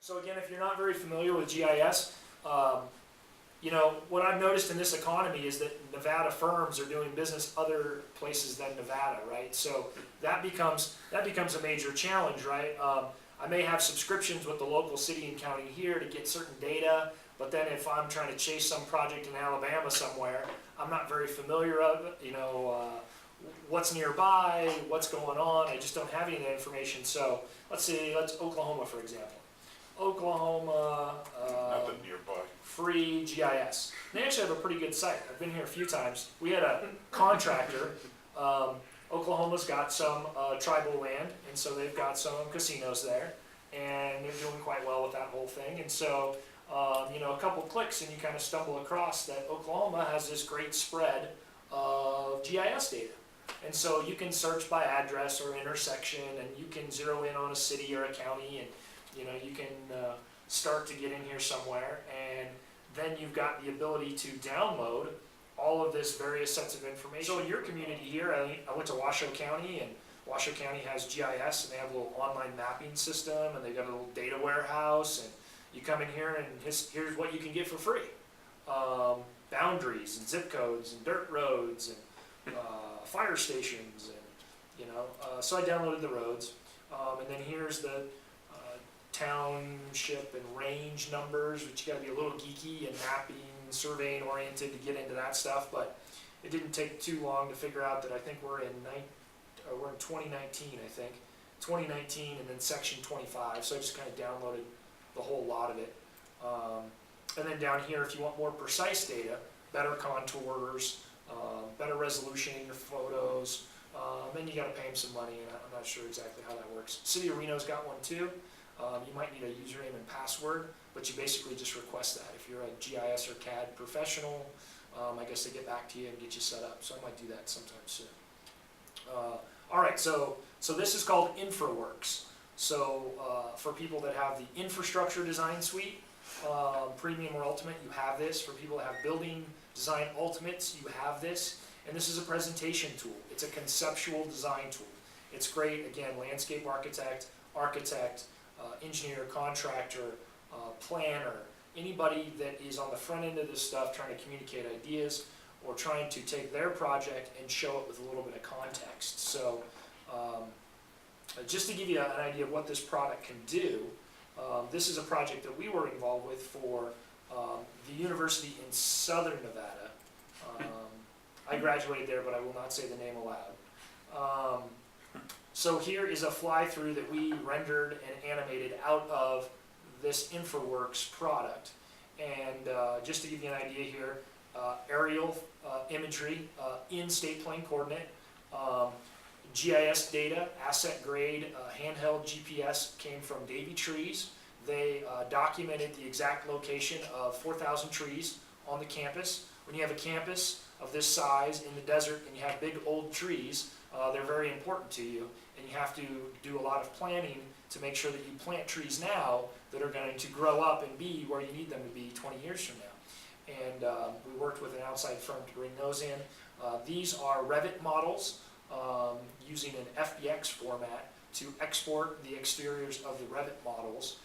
So again, if you're not very familiar with GIS, you know, what I've noticed in this economy is that Nevada firms are doing business other places than Nevada, right? So that becomes a major challenge, right? I may have subscriptions with the local city and county here to get certain data, but then if I'm trying to chase some project in Alabama somewhere, I'm not very familiar of it, you know, what's nearby, what's going on, I just don't have any of that information. So let's Oklahoma, for example. Oklahoma, Nothing nearby. free GIS. They actually have a pretty good site. I've been here a few times. We had a contractor. Oklahoma's got some tribal land, and so they've got some casinos there, and they're doing quite well with that whole thing. And so, you know, a couple clicks and you kind of stumble across that Oklahoma has this great spread of GIS data. And so you can search by address or intersection, and you can zero in on a city or a county, and you know, you can start to get in here somewhere, and then you've got the ability to download all of this various sets of information. So in your community here, I went to Washoe County, and Washoe County has GIS, and they have a little online mapping system, and they've got a little data warehouse, and you come in here and here's what you can get for free. Boundaries and zip codes and dirt roads and fire stations, and you know, so I downloaded the roads, and then here's the township and range numbers, which you gotta be a little geeky and mapping, surveying oriented to get into that stuff, but it didn't take too long to figure out that I think we're in 2019, I think. 2019 and then section 25, so I just kind of downloaded the whole lot of it. And then down here, if you want more precise data, better contours, better resolution in your photos, then you gotta pay them some money, and I'm not sure exactly how that works. City of Reno's got one too. You might need a username and password, but you basically just request that. If you're a GIS or CAD professional, I guess they get back to you and get you set up. So I might do that sometime soon. All right, so this is called Infraworks. So for people that have the infrastructure design suite, premium or ultimate, you have this. For people that have building design ultimates, you have this. And this is a presentation tool. It's a conceptual design tool. It's great, again, landscape architect, engineer, contractor, planner, anybody that is on the front end of this stuff trying to communicate ideas or trying to take their project and show it with a little bit of context. So just to give you an idea of what this product can do, this is a project that we were involved with for the university in Southern Nevada. I graduated there, but I will not say the name aloud. So here is a fly-through that we rendered and animated out of this Infraworks product. And just to give you an idea here, aerial imagery in state plane coordinate, GIS data, asset grade, handheld GPS came from Davy Trees. They documented the exact location of 4,000 trees on the campus. When you have a campus of this size in the desert and you have big old trees, they're very important to you, and you have to do a lot of planning to make sure that you plant trees now that are going to grow up and be where you need them to be 20 years from now. And we worked with an outside firm to bring those in. These are Revit models using an FBX format to export the exteriors of the Revit models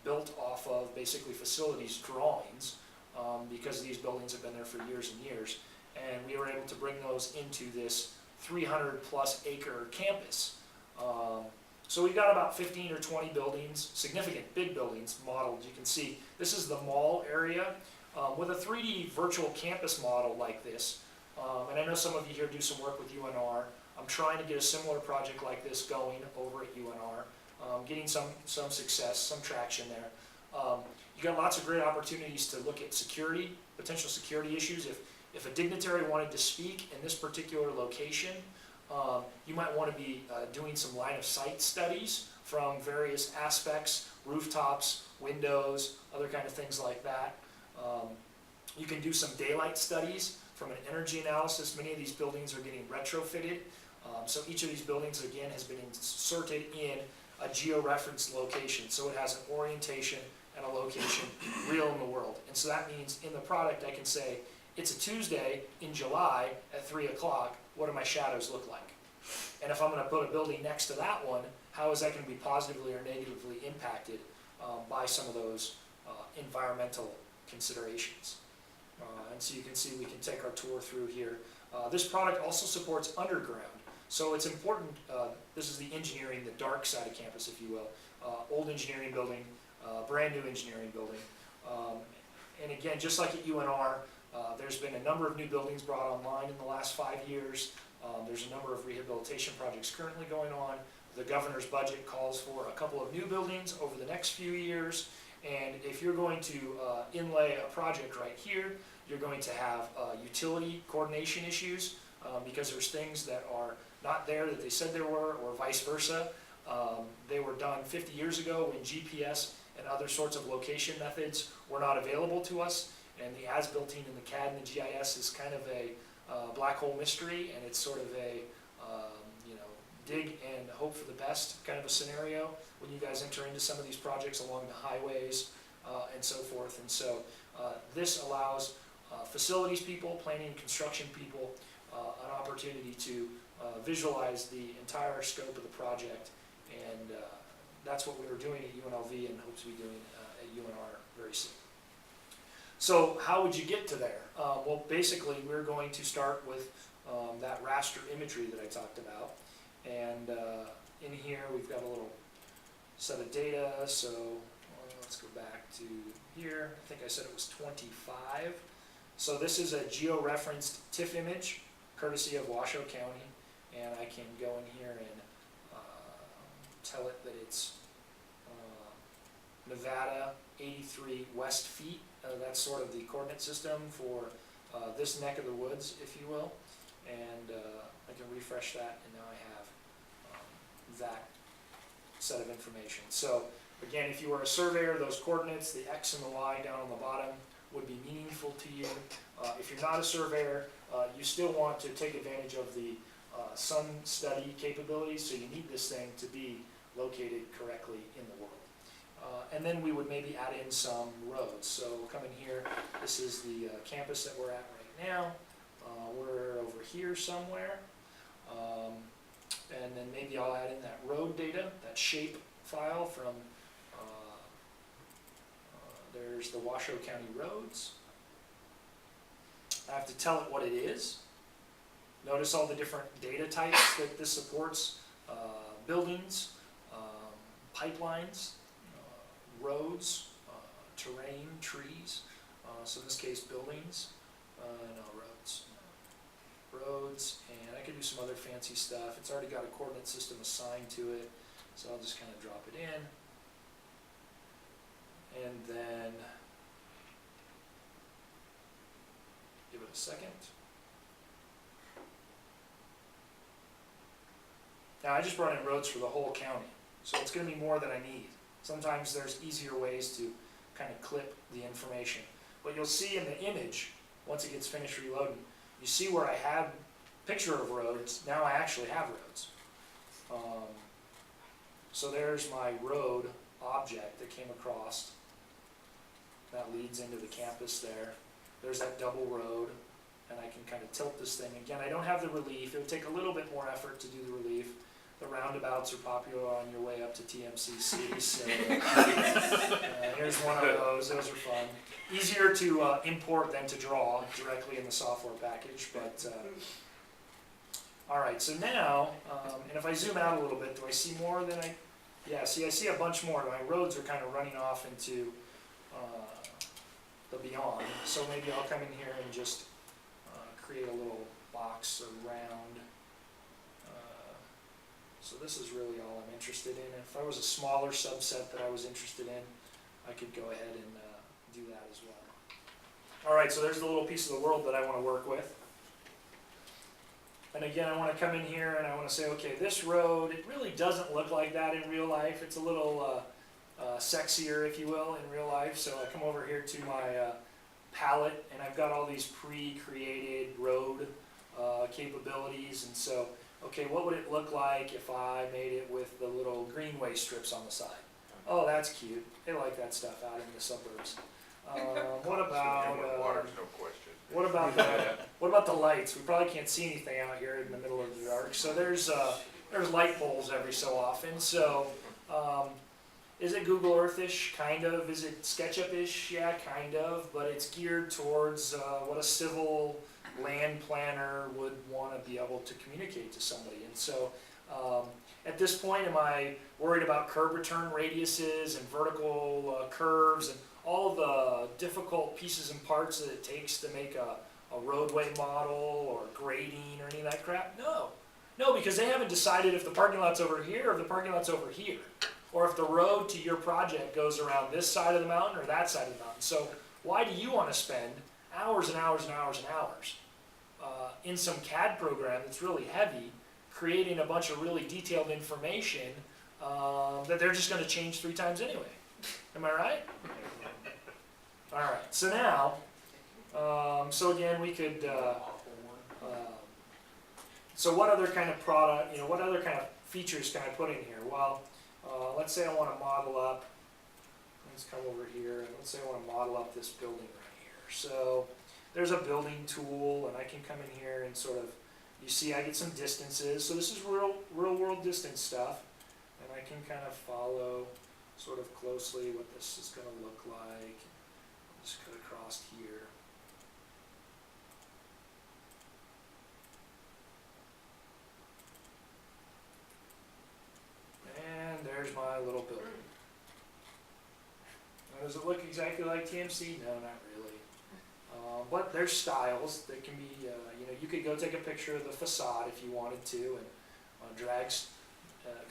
built off of basically facilities drawings because these buildings have been there for years and years. And we were able to bring those into this 300 plus acre campus. So we've got about 15 or 20 buildings, significant big buildings modeled. You can see this is the mall area with a 3D virtual campus model like this. And I know some of you here do some work with UNR. I'm trying to get a similar project like this going over at UNR, getting some success, some traction there. You got lots of great opportunities to look at security, potential security issues. If a dignitary wanted to speak in this particular location, you might want to be doing some line of sight studies from various aspects, rooftops, windows, other kind of things like that. You can do some daylight studies from an energy analysis. Many of these buildings are getting retrofitted. So each of these buildings, again, has been inserted in a georeferenced location. So it has an orientation and a location real in the world. And so that means in the product I can say, it's a Tuesday in July at 3 o'clock, what do my shadows look like? And if I'm going to put a building next to that one, how is that going to be positively or negatively impacted by some of those environmental considerations. And so you can see we can take our tour through here. This product also supports underground. So it's important, this is the engineering, the dark side of campus, if you will. Old engineering building, brand new engineering building. And again, just like at UNR, there's been a number of new buildings brought online in the last 5 years. There's a number of rehabilitation projects currently going on. The governor's budget calls for a couple of new buildings over the next few years. And if you're going to inlay a project right here, you're going to have utility coordination issues because there's things that are not there that they said there were, or vice versa. They were done 50 years ago when GPS and other sorts of location methods were not available to us. And the as-builting and the CAD and the GIS is kind of a black hole mystery, and it's sort of a dig and hope for the best kind of a scenario when you guys enter into some of these projects along the highways and so forth. And so this allows facilities people, planning and construction people, an opportunity to visualize the entire scope of the project, and that's what we were doing at UNLV and hope to be doing at UNR very soon. So how would you get to there? Well, basically we're going to start with that raster imagery that I talked about, and in here we've got a little set of data. So let's go back to here. I think I said it was 25. So this is a geo-referenced TIFF image courtesy of Washoe County, and I can go in here and tell it that it's Nevada 83 west feet. That's sort of the coordinate system for this neck of the woods, if you will. And I can refresh that, and now I have that set of information. So again, if you were a surveyor, those coordinates, the X and the Y down on the bottom, would be meaningful to you. If you're not a surveyor, you still want to take advantage of the sun study capabilities, so you need this thing to be located correctly in the world. And then we would maybe add in some roads. So we'll come in here. This is the campus that we're at right now. We're over here somewhere. And then maybe I'll add in that road data, that shape file from, there's the Washoe County roads. I have to tell it what it is. Notice all the different data types that this supports: buildings, pipelines, roads, terrain, trees. So in this case, buildings, no, roads. Roads, and I could do some other fancy stuff. It's already got a coordinate system assigned to it, so I'll just kind of drop it in. And then give it a second. Now I just brought in roads for the whole county, so it's going to be more than I need. Sometimes there's easier ways to kind of clip the information. But you'll see in the image, once it gets finished reloading, you see where I had a picture of roads. Now I actually have roads. So there's my road object that came across. That leads into the campus there. There's that double road, and I can kind of tilt this thing. Again, I don't have the relief. It would take a little bit more effort to do the relief. The roundabouts are popular on your way up to TMCC, so here's one of those. Those are fun. Easier to import than to draw directly in the software package, but all right, so now, and if I zoom out a little bit, do I see more than yeah, see, I see a bunch more. My roads are kind of running off into the beyond, so maybe I'll come in here and just create a little box around. So this is really all I'm interested in. If I was a smaller subset that I was interested in, I could go ahead and do that as well. All right, so there's the little piece of the world that I want to work with. And again, I want to come in here and I want to say, okay, this road, it really doesn't look like that in real life. It's a little sexier, if you will, in real life. So I come over here to my palette, and I've got all these pre-created road capabilities. And so, okay, what would it look like if I made it with the little greenway strips on the side? Oh, that's cute. They like that stuff out in the suburbs. What about water's no question. What about the lights? We probably can't see anything out here in the middle of the dark. So there's light poles every so often. So Is it Google Earth-ish? Kind of. Is it SketchUp-ish? Yeah, kind of. But it's geared towards what a civil land planner would want to be able to communicate to somebody. And so at this point, am I worried about curb return radiuses and vertical curves and all the difficult pieces and parts that it takes to make a roadway model or grading or any of that crap? No. No, because they haven't decided if the parking lot's over here or if the parking lot's over here, or if the road to your project goes around this side of the mountain or that side of the mountain. So why do you want to spend hours and hours and hours and hours in some CAD program that's really heavy, creating a bunch of really detailed information that they're just going to change 3 times anyway? Am I right? All right, so now, so again, we could, so what other kind of product, what other kind of features can I put in here? Well, let's say I want to model up, let's come over here, and let's say I want to model up this building right here. So there's a building tool, and I can come in here and sort of, you see I get some distances. So this is real world distance stuff, and I can kind of follow sort of closely what this is going to look like. Just cut across here. And there's my little building. Now, does it look exactly like TMC? No, not really. But there's styles that can be, you could go take a picture of the facade if you wanted to and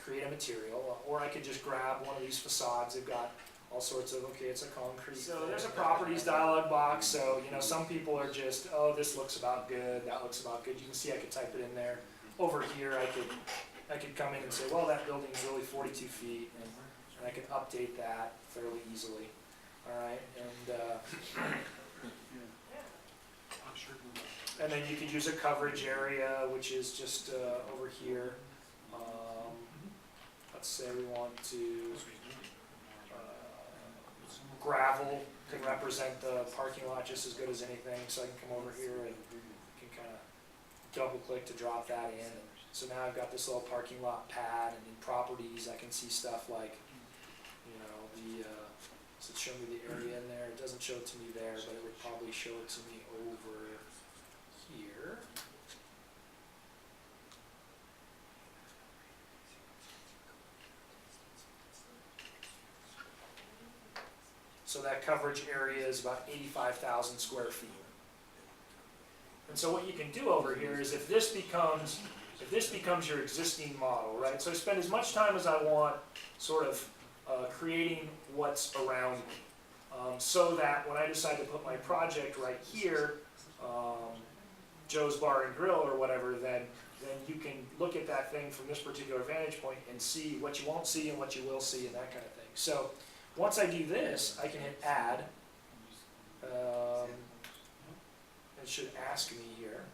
create a material, or I could just grab one of these facades. They've got all sorts of, okay, it's a concrete. So there's a properties dialog box, so some people are just, oh, this looks about good, that looks about good. You can see I could type it in there. Over here I could come in and say, well, that building is really 42 feet, and I can update that fairly easily. All right, and then you could use a coverage area, which is just over here. Let's say we want to, gravel can represent the parking lot just as good as anything, so I can come over here and can kind of double click to drop that in. So now I've got this little parking lot pad, and in properties I can see stuff like, does it show me the area in there? It doesn't show it to me there, but it would probably show it to me over here. So that coverage area is about 85,000 square feet. And so what you can do over here is if this becomes your existing model, right? So I spend as much time as I want sort of creating what's around me. So that when I decide to put my project right here, Joe's Bar and Grill or whatever, then you can look at that thing from this particular vantage point and see what you won't see and what you will see and that kind of thing. So once I do this, I can hit add. It should ask me here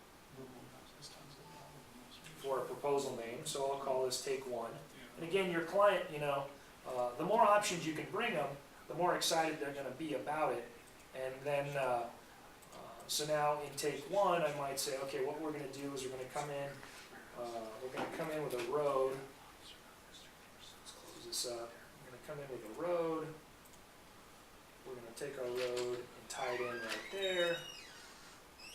for a proposal name, so I'll call this take 1. And again, your client, the more options you can bring them, the more excited they're going to be about it. And then, so now in take 1, I might say, okay, what we're going to do is we're going to come in with a road. Let's close this up. We're going to come in with a road. We're going to take our road and tie it in right there.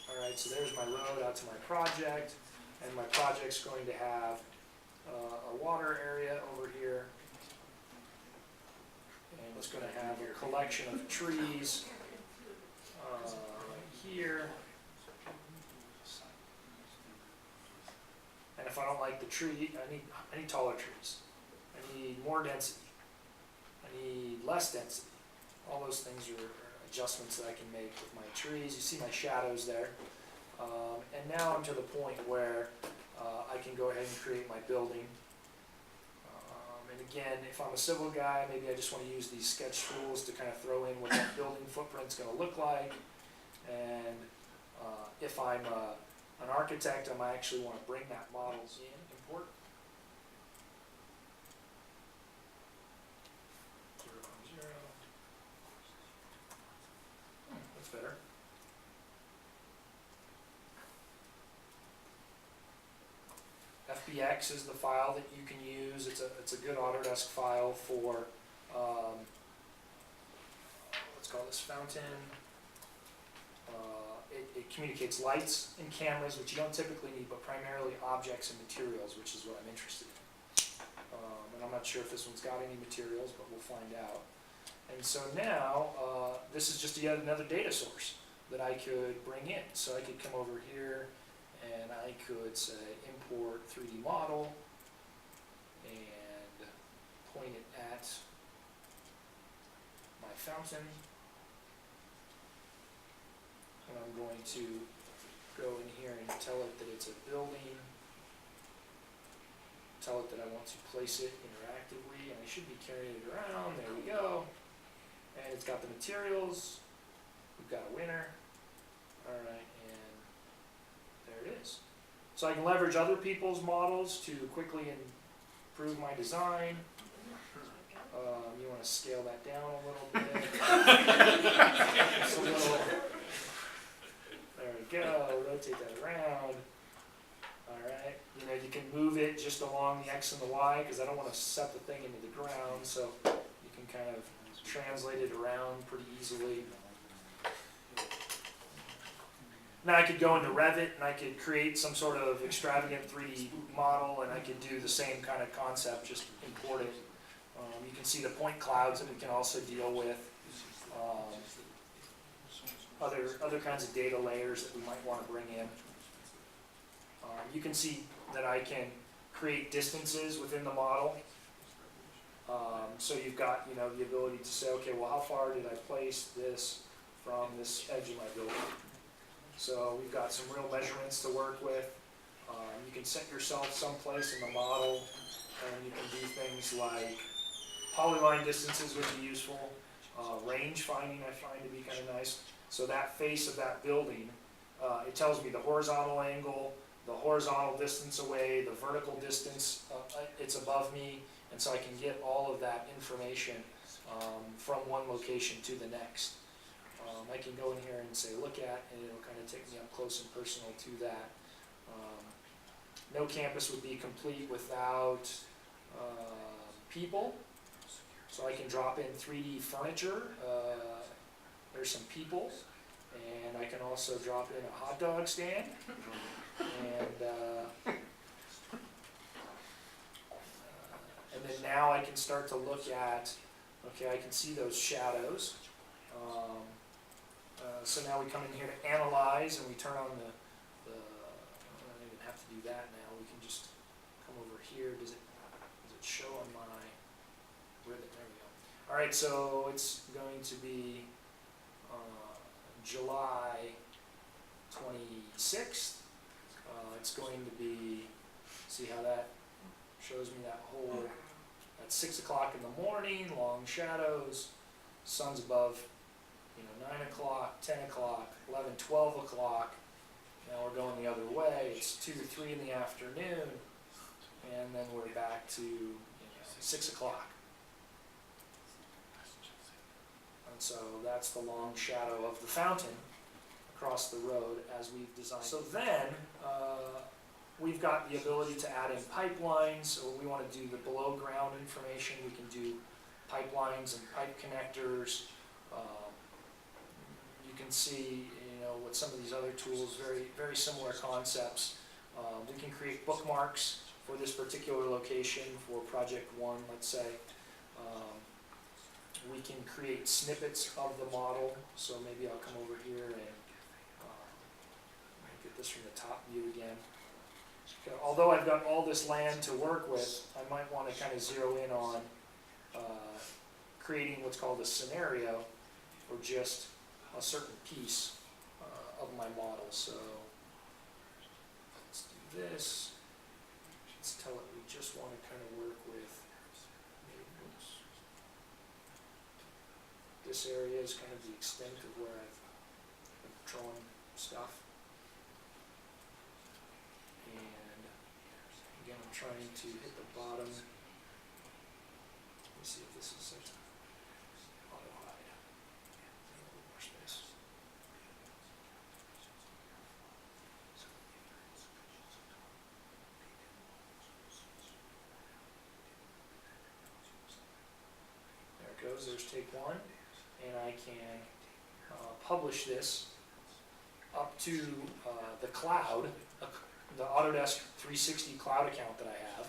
All right, so there's my road out to my project, and my project's going to have a water area over here, and it's going to have a collection of trees right here. And if I don't like the tree, I need taller trees. I need more density. I need less density. All those things are adjustments that I can make with my trees. You see my shadows there. And now I'm to the point where I can go ahead and create my building. And again, if I'm a civil guy, maybe I just want to use these sketch tools to kind of throw in what that building footprint's going to look like. And if I'm an architect, I might actually want to bring that model in, import. That's better. FBX is the file that you can use. It's a good Autodesk file for this fountain. It communicates lights and cameras, which you don't typically need, but primarily objects and materials, which is what I'm interested in. And I'm not sure if this one's got any materials, but we'll find out. And so now, this is just yet another data source that I could bring in. So I could come over here and I could say import 3D model and point it at my fountain. And I'm going to go in here and tell it that it's a building. Tell it that I want to place it interactively, and I should be carrying it around. There we go. And it's got the materials. We've got a winner. All right, and there it is. So I can leverage other people's models to quickly improve my design. You want to scale that down a little bit. Just a little. There we go. Rotate that around. All right. You know, you can move it just along the X and the Y because I don't want to set the thing into the ground, so you can kind of translate it around pretty easily. Now I could go into Revit and I could create some sort of extravagant 3D model, and I could do the same kind of concept, just import it. You can see the point clouds that we can also deal with. Other kinds of data layers that we might want to bring in. You can see that I can create distances within the model. So you've got, you know, the ability to say, okay, well, how far did I place this from this edge of my building? So we've got some real measurements to work with. You can set yourself someplace in the model, and you can do things like polyline distances would be useful. Range finding I find to be kind of nice. So that face of that building, it tells me the horizontal angle, the horizontal distance away, the vertical distance it's above me, and so I can get all of that information from one location to the next. I can go in here and say look at, and it'll kind of take me up close and personal to that. No campus would be complete without people, so I can drop in 3D furniture. There's some people, and I can also drop in a hot dog stand, and then now I can start to look at, okay, I can see those shadows. So now we come in here to analyze, and we turn on I don't even have to do that now. We can just come over here. Does it show on my ribbon? There we go. All right, so it's going to be July 26th. It's going to be, see how that shows me that whole, at 6 o'clock in the morning, long shadows, sun's above, 9 o'clock, 10 o'clock, 11, 12 o'clock. Now we're going the other way. It's 2 to 3 in the afternoon, and then we're back to 6 o'clock. And so that's the long shadow of the fountain across the road as we've designed. So then we've got the ability to add in pipelines, or we want to do the below ground information. We can do pipelines and pipe connectors. You can see, with some of these other tools, very, very similar concepts. We can create bookmarks for this particular location for project 1, let's say. We can create snippets of the model, so maybe I'll come over here and get this from the top view again. Okay, although I've got all this land to work with, I might want to kind of zero in on creating what's called a scenario, or just a certain piece of my model. So let's do this. Let's tell it we just want to kind of work with, this area is kind of the extent of where I've been drawing stuff. And again, I'm trying to hit the bottom. Let me see if this is such auto hide. A little more space. There it goes, there's take 1. And I can publish this up to the cloud, the Autodesk 360 cloud account that I have.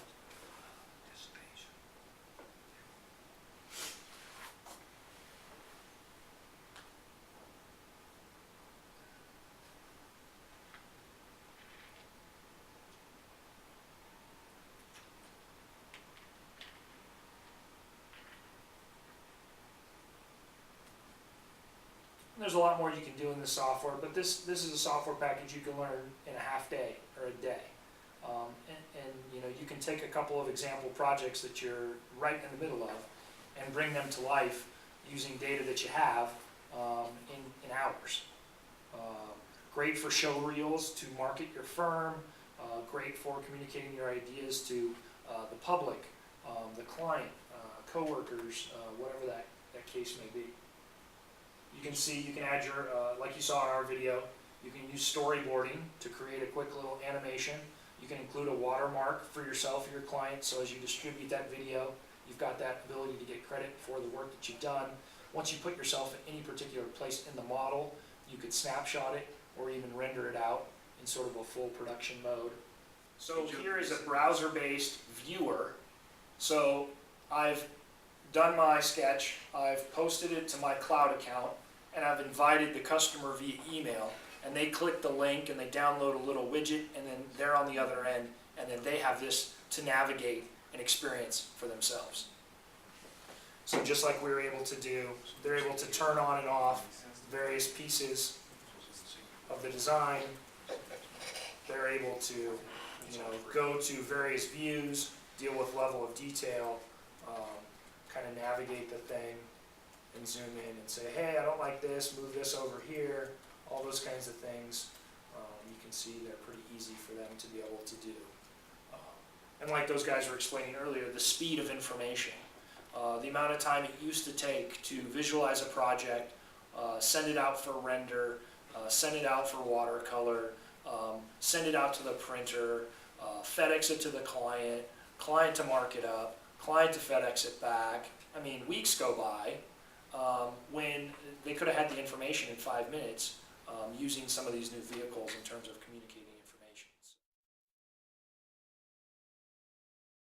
There's a lot more you can do in this software, but this is a software package you can learn in a half day or a day. And you know, you can take a couple of example projects that you're right in the middle of and bring them to life using data that you have in hours. Great for show reels to market your firm, great for communicating your ideas to the public, the client, coworkers, whatever that case may be. You can see, you can add your, like you saw in our video, you can use storyboarding to create a quick little animation. You can include a watermark for yourself or your client, so as you distribute that video, you've got that ability to get credit for the work that you've done. Once you put yourself in any particular place in the model, you could snapshot it or even render it out in sort of a full production mode. So here is a browser-based viewer. So I've done my sketch, I've posted it to my cloud account, and I've invited the customer via email, and they click the link and they download a little widget, and then they're on the other end, and then they have this to navigate and experience for themselves. So just like we were able to do, they're able to turn on and off various pieces of the design. They're able to, you know, go to various views, deal with level of detail, kind of navigate the thing and zoom in and say, hey, I don't like this, move this over here, all those kinds of things. You can see they're pretty easy for them to be able to do. And like those guys were explaining earlier, the speed of information. The amount of time it used to take to visualize a project, send it out for render, send it out for watercolor, send it out to the printer, FedEx it to the client, client to mark it up, client to FedEx it back. I mean, weeks go by when they could have had the information in 5 minutes using some of these new vehicles in terms of communicating.